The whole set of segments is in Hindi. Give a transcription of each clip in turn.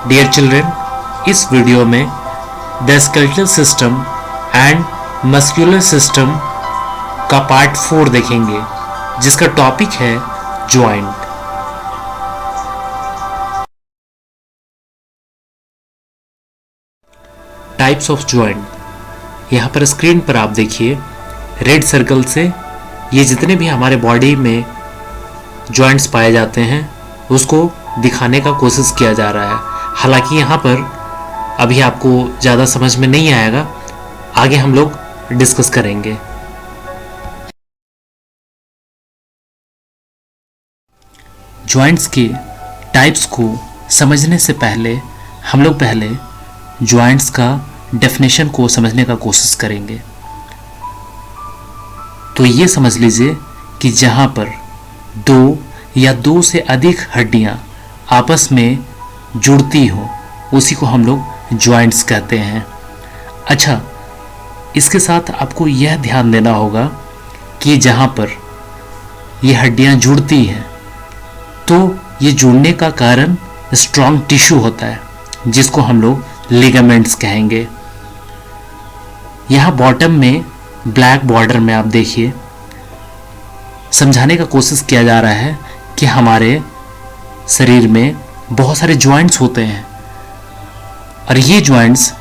डियर चिल्ड्रन, इस वीडियो में the skeletal system and muscular system का पार्ट 4 देखेंगे, जिसका टॉपिक है जॉइंट। Types of joint. यहाँ पर स्क्रीन पर आप देखिए, रेड सर्कल से ये जितने भी हमारे बॉडी में जॉइंट्स पाए जाते हैं उसको दिखाने का कोशिश किया जा रहा है। हालांकि यहाँ पर अभी आपको ज़्यादा समझ में नहीं आएगा, आगे हम लोग डिस्कस करेंगे। जॉइंट्स के टाइप्स को समझने से पहले हम लोग पहले जॉइंट्स का डेफिनेशन को समझने का कोशिश करेंगे। तो ये समझ लीजिए कि जहाँ पर दो या दो से अधिक हड्डियाँ आपस में जुड़ती हो उसी को हम लोग जॉइंट्स कहते हैं। अच्छा, इसके साथ आपको यह ध्यान देना होगा कि जहाँ पर ये हड्डियाँ जुड़ती हैं तो ये जुड़ने का कारण स्ट्रॉन्ग टिश्यू होता है, जिसको हम लोग लिगामेंट्स कहेंगे। यहाँ बॉटम में ब्लैक बॉर्डर में आप देखिए, समझाने का कोशिश किया जा रहा है कि हमारे शरीर में बहुत सारे जॉइंट्स होते हैं और ये joints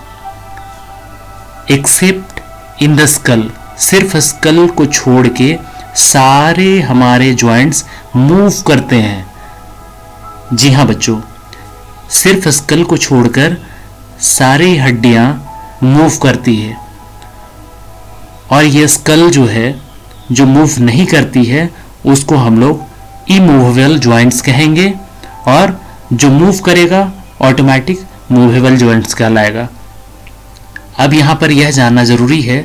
accept in the skull, सिर्फ स्कल को छोड़ के सारे हमारे जॉइंट्स मूव करते हैं। जी हाँ बच्चों, सिर्फ स्कल को छोड़कर सारी हड्डियां मूव करती है और ये स्कल जो है जो मूव नहीं करती है उसको हम लोग इमूवेबल जॉइंट्स कहेंगे, और जो मूव करेगा ऑटोमेटिक मूवेबल जॉइंट्स कहलाएगा। अब यहाँ पर यह जानना जरूरी है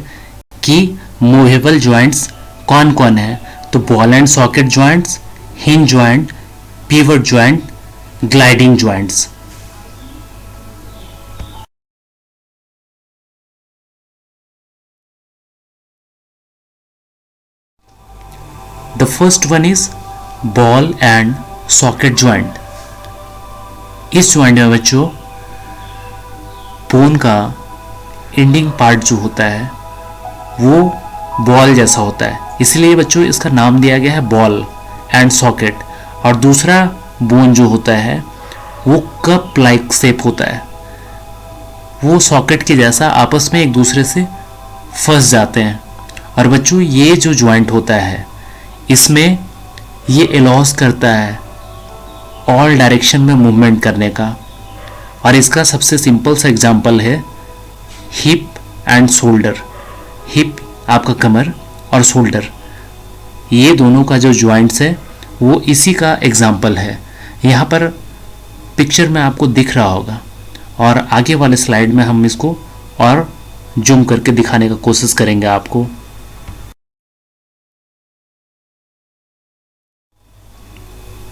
कि मूवेबल जॉइंट्स कौन कौन है। तो ball and socket joints, hinge joint, pivot joint, gliding joints. The first one is ball and socket joint. इस जॉइंट में बच्चों बोन का एंडिंग पार्ट जो होता है वो बॉल जैसा होता है, इसलिए बच्चों इसका नाम दिया गया है बॉल एंड सॉकेट। और दूसरा बोन जो होता है वो कप लाइक शेप होता है, वो सॉकेट के जैसा आपस में एक दूसरे से फंस जाते हैं। और बच्चों ये जो जॉइंट होता है इसमें ये अलाउज करता है ऑल डायरेक्शन में मूवमेंट करने का। और इसका सबसे सिंपल सा एग्जांपल है हिप एंड शोल्डर। हिप आपका कमर और शोल्डर, ये दोनों का जो जॉइंट्स है वो इसी का एग्जांपल है। यहाँ पर पिक्चर में आपको दिख रहा होगा और आगे वाले स्लाइड में हम इसको और जूम करके दिखाने का कोशिश करेंगे आपको।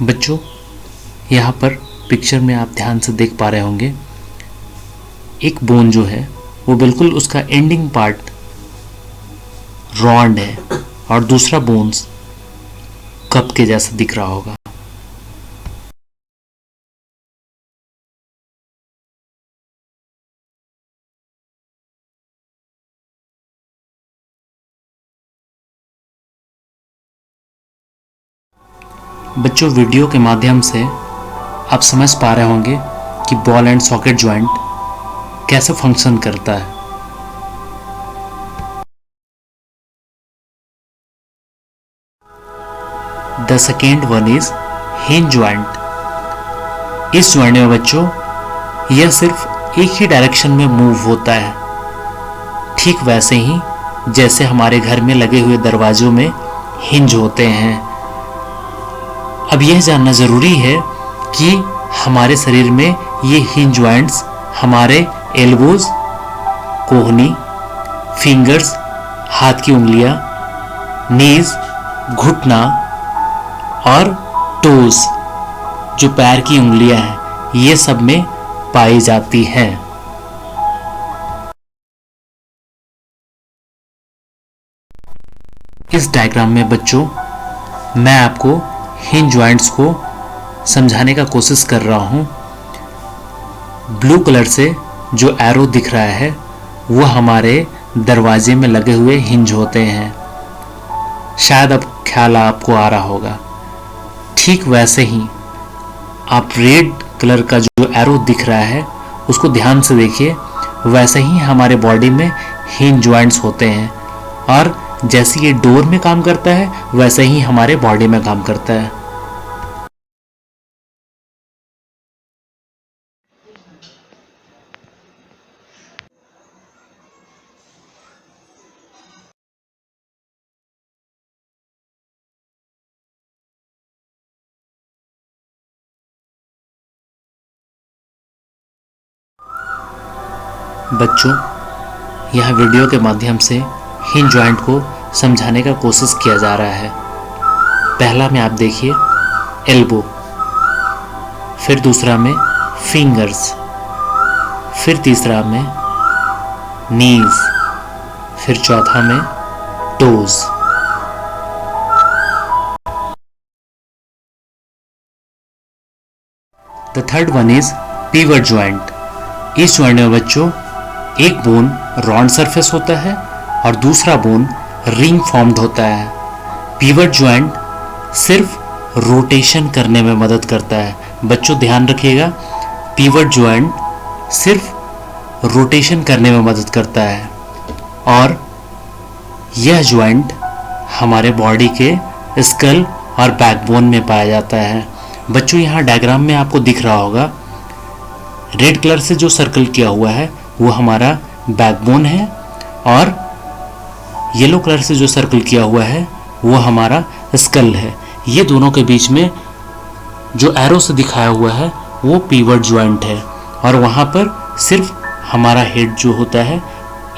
बच्चों यहाँ पर पिक्चर में आप ध्यान से देख पा रहे होंगे, एक बोन जो है वो बिल्कुल उसका एंडिंग पार्ट रॉन्ड है और दूसरा बोन्स कप के जैसा दिख रहा होगा। बच्चों वीडियो के माध्यम से आप समझ पा रहे होंगे कि बॉल एंड सॉकेट जॉइंट कैसे फंक्शन करता है। The second one is hinge joint. इस जॉइंट में बच्चों यह सिर्फ एक ही डायरेक्शन में मूव होता है, ठीक वैसे ही जैसे हमारे घर में लगे हुए दरवाजों में हिंज होते हैं। अब यह जानना जरूरी है कि हमारे शरीर में ये हिंज जॉइंट्स हमारे एल्बोज, कोहनी, फिंगर्स, हाथ की उंगलियां, नीज, घुटना और टोज जो पैर की उंगलियां हैं, ये सब में पाई जाती हैं। इस डायग्राम में बच्चों मैं आपको हिंज जॉइंट्स को समझाने का कोशिश कर रहा हूं। ब्लू कलर से जो एरो दिख रहा है वो हमारे दरवाजे में लगे हुए हिंज होते हैं। शायद अब ख्याल आपको आ रहा होगा। ठीक वैसे ही आप रेड कलर का जो एरो दिख रहा है उसको ध्यान से देखिए। वैसे ही हमारे बॉडी में हिंज जॉइंट्स होते हैं और जैसे ये डोर में काम करता है वैसे ही हमारे बॉडी में काम करता है। बच्चों, यह वीडियो के माध्यम से हिंज जॉइंट को समझाने का कोशिश किया जा रहा है। पहला में आप देखिए एल्बो, फिर दूसरा में फिंगर्स, फिर तीसरा में नीज, फिर चौथा में toes. The third one is pivot joint. इस जॉइंट में बच्चों एक बोन राउंड सरफेस होता है और दूसरा बोन रिंग फॉर्म्ड होता है। पिवट जॉइंट सिर्फ रोटेशन करने में मदद करता है। बच्चों ध्यान रखिएगा, पिवट जॉइंट सिर्फ रोटेशन करने में मदद करता है और यह जॉइंट हमारे बॉडी के स्कल और बैकबोन में पाया जाता है। बच्चों यहाँ डायग्राम में आपको दिख रहा होगा, रेड कलर से जो सर्कल किया हुआ है वो हमारा बैकबोन है और येलो कलर से जो सर्कल किया हुआ है वो हमारा स्कल है। ये दोनों के बीच में जो एरो से दिखाया हुआ है वो पिवट जॉइंट है और वहाँ पर सिर्फ हमारा हेड जो होता है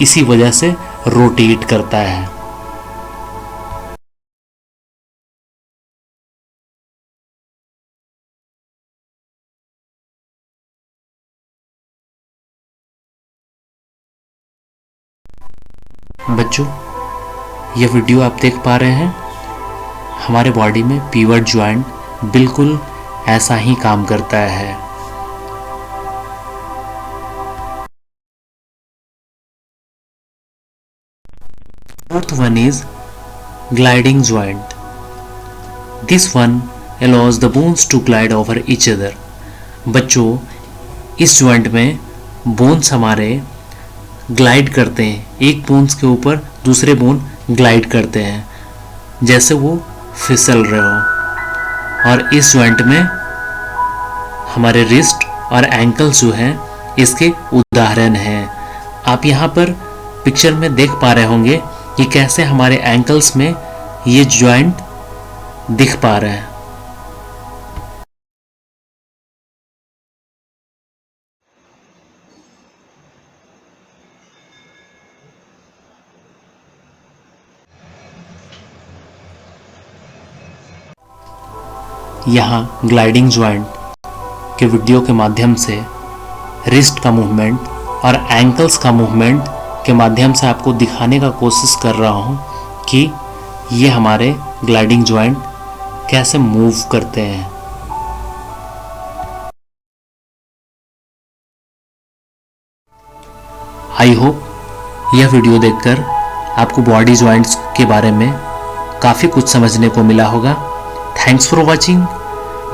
इसी वजह से रोटेट करता है। बच्चों, ये वीडियो आप देख पा रहे हैं, हमारे बॉडी में पिवट जॉइंट बिल्कुल ऐसा ही काम करता है। Fourth one is gliding joint. This one allows the bones to glide over each other। बच्चों, इस जॉइंट में बोन्स हमारे ग्लाइड करते हैं, एक बोन्स के ऊपर दूसरे बोन ग्लाइड करते हैं जैसे वो फिसल रहे हो। और इस जॉइंट में हमारे रिस्ट और एंकल्स जो हैं इसके उदाहरण हैं। आप यहाँ पर पिक्चर में देख पा रहे होंगे कि कैसे हमारे एंकल्स में ये जॉइंट दिख पा रहे हैं। यहाँ ग्लाइडिंग जॉइंट के वीडियो के माध्यम से रिस्ट का मूवमेंट और एंकल्स का मूवमेंट के माध्यम से आपको दिखाने का कोशिश कर रहा हूँ कि ये हमारे ग्लाइडिंग जॉइंट कैसे मूव करते हैं। आई होप यह वीडियो देखकर आपको बॉडी जॉइंट्स के बारे में काफ़ी कुछ समझने को मिला होगा। Thanks for watching.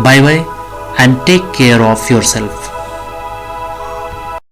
Bye bye and take care of yourself.